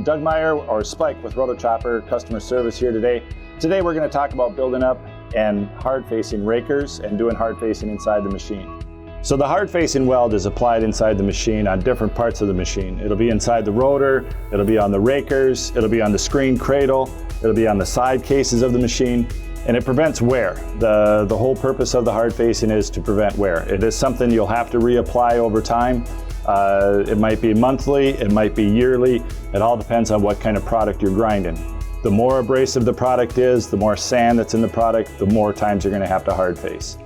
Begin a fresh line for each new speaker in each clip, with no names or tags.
Doug Meyer, or Spike with Rotochopper Customer Service here today. Today we're going to talk about building up and hard facing rakers and doing hard facing inside the machine. So the hard facing weld is applied inside the machine on different parts of the machine. It'll be inside the rotor, it'll be on the rakers, it'll be on the screen cradle, it'll be on the side cases of the machine, and it prevents wear. The whole purpose of the hard facing is to prevent wear. It is something you'll have to reapply over time. It might be monthly, it might be yearly. It all depends on what kind of product you're grinding. The more abrasive the product is, the more sand that's in the product, the more times you're going to have to hard face.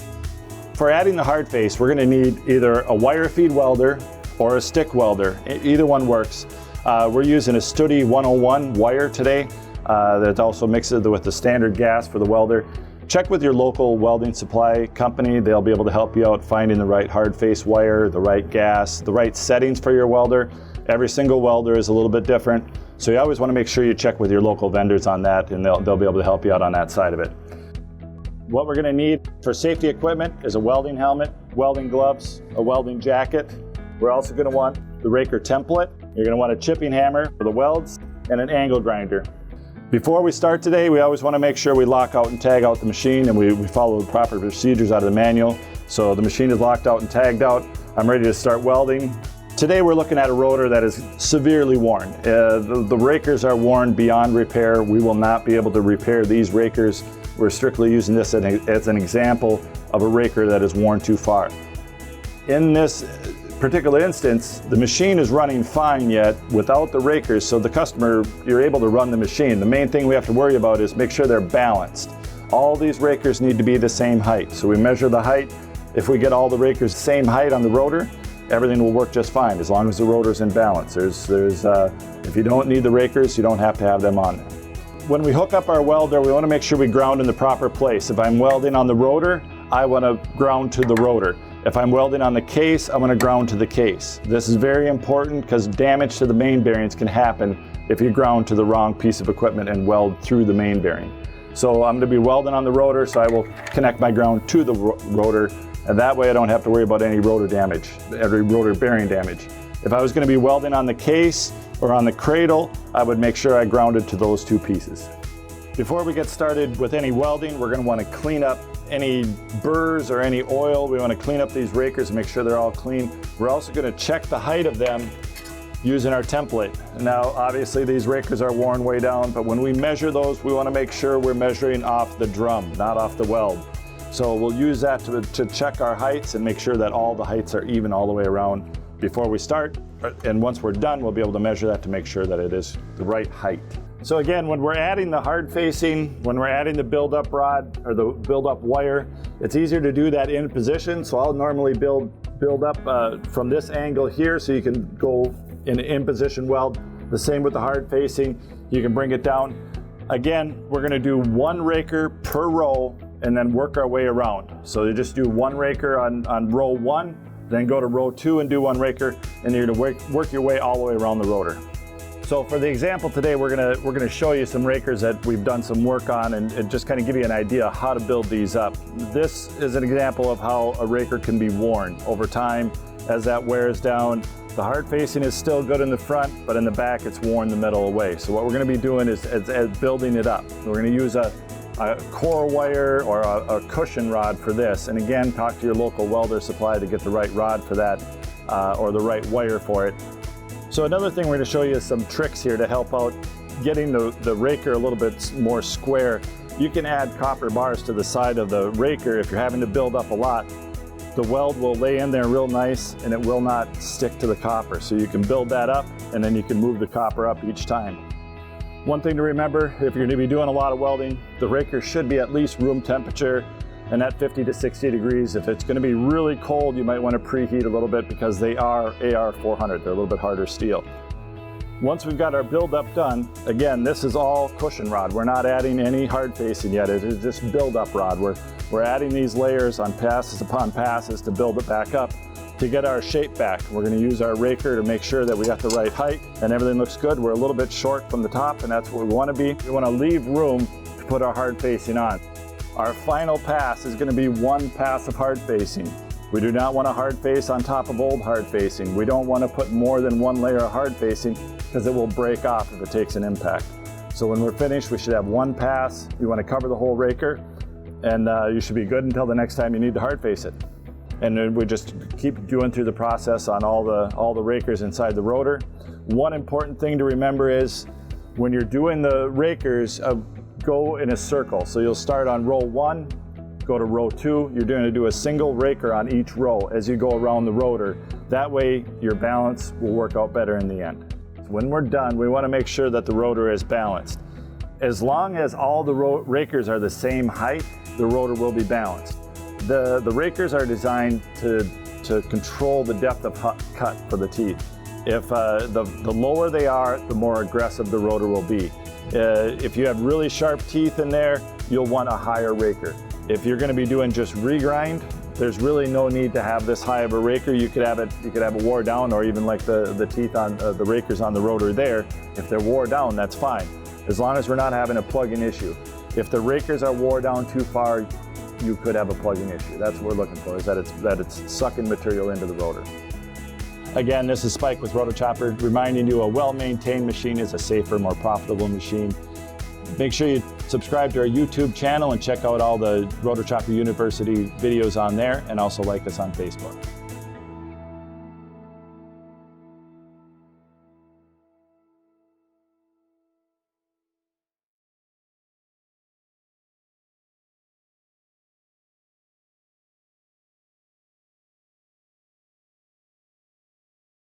For adding the hard face, we're going to need either a wire feed welder or a stick welder. Either one works. We're using a Studi 101 wire today that also mixes with the standard gas for the welder. Check with your local welding supply company. They'll be able to help you out finding the right hard face wire, the right gas, the right settings for your welder. Every single welder is a little bit different, so you always want to make sure you check with your local vendors on that, and they'll be able to help you out on that side of it. What we're going to need for safety equipment is a welding helmet, welding gloves, a welding jacket. We're also going to want the raker template. You're going to want a chipping hammer for the welds and an angle grinder. Before we start today, we always want to make sure we lock out and tag out the machine, and we follow the proper procedures out of the manual. So the machine is locked out and tagged out. I'm ready to start welding. Today we're looking at a rotor that is severely worn. The rakers are worn beyond repair. We will not be able to repair these rakers. We're strictly using this as an example of a raker that is worn too far. In this particular instance, the machine is running fine yet without the rakers, so the customer, you're able to run the machine. The main thing we have to worry about is make sure they're balanced. All these rakers need to be the same height, so we measure the height. If we get all the rakers the same height on the rotor, everything will work just fine as long as the rotor's in balance. If you don't need the rakers, you don't have to have them on. When we hook up our welder, we want to make sure we ground in the proper place. If I'm welding on the rotor, I want to ground to the rotor. If I'm welding on the case, I'm going to ground to the case. This is very important because damage to the main bearings can happen if you ground to the wrong piece of equipment and weld through the main bearing. So I'm going to be welding on the rotor, so I will connect my ground to the rotor, and that way I don't have to worry about any rotor damage, any rotor bearing damage. If I was going to be welding on the case or on the cradle, I would make sure I grounded to those two pieces. Before we get started with any welding, we're going to want to clean up any burrs or any oil. We want to clean up these rakers and make sure they're all clean. We're also going to check the height of them using our template. Now, obviously these rakers are worn way down, but when we measure those, we want to make sure we're measuring off the drum, not off the weld. So we'll use that to check our heights and make sure that all the heights are even all the way around before we start. And once we're done, we'll be able to measure that to make sure that it is the right height. So again, when we're adding the hard facing, when we're adding the build-up rod or the build-up wire, it's easier to do that in position. So I'll normally build up from this angle here, so you can go in position weld. The same with the hard facing, you can bring it down. Again, we're going to do one raker per row and then work our way around. So you just do one raker on row 1, then go to row 2 and do one raker, and you're going to work your way all the way around the rotor. So for the example today, we're gonna show you some rakers that we've done some work on and just kind of give you an idea how to build these up. This is an example of how a raker can be worn over time as that wears down. The hard facing is still good in the front, but in the back it's worn the metal away. So what we're gonna be doing is building it up. We're gonna use a core wire or a cushion rod for this. And again, talk to your local welder supply to get the right rod for that or the right wire for it. So another thing we're going to show you is some tricks here to help out getting the raker a little bit more square. You can add copper bars to the side of the raker if you're having to build up a lot. The weld will lay in there real nice and it will not stick to the copper. So you can build that up and then you can move the copper up each time. One thing to remember, if you're going to be doing a lot of welding, the raker should be at least room temperature and at 50 to 60 degrees. If it's going to be really cold, you might want to preheat a little bit because they are AR400. They're a little bit harder steel. Once we've got our build-up done, again, this is all cushion rod. We're not adding any hard facing yet. It is just build-up rod. We're adding these layers on passes upon passes to build it back up to get our shape back. We're going to use our raker to make sure that we got the right height and everything looks good. We're a little bit short from the top, and that's where we want to be. We want to leave room to put our hard facing on. Our final pass is going to be one pass of hard facing. We do not want a hard face on top of old hard facing. We don't want to put more than one layer of hard facing because it will break off if it takes an impact. So when we're finished, we should have one pass. You want to cover the whole raker, and you should be good until the next time you need to hard face it. And then we just keep going through the process on all the rakers inside the rotor. One important thing to remember is when you're doing the rakers, go in a circle. So you'll start on row 1, go to row 2. You're going to do a single raker on each row as you go around the rotor. That way your balance will work out better in the end. When we're done, we want to make sure that the rotor is balanced. As long as all the rakers are the same height, the rotor will be balanced. The rakers are designed to control the depth of cut for the teeth. If the lower they are, the more aggressive the rotor will be. If you have really sharp teeth in there, you'll want a higher raker. If you're going to be doing just regrind, there's really no need to have this high of a raker. You could have it wore down, or even like the teeth on the rakers on the rotor there. If they're wore down, that's fine, as long as we're not having a plug-in issue. If the rakers are wore down too far, you could have a plug-in issue. That's what we're looking for, is that it's sucking material into the rotor. Again, this is Spike with Rotochopper, reminding you a well-maintained machine is a safer, more profitable machine. Make sure you subscribe to our YouTube channel and check out all the Rotochopper University videos on there, and also like us on Facebook.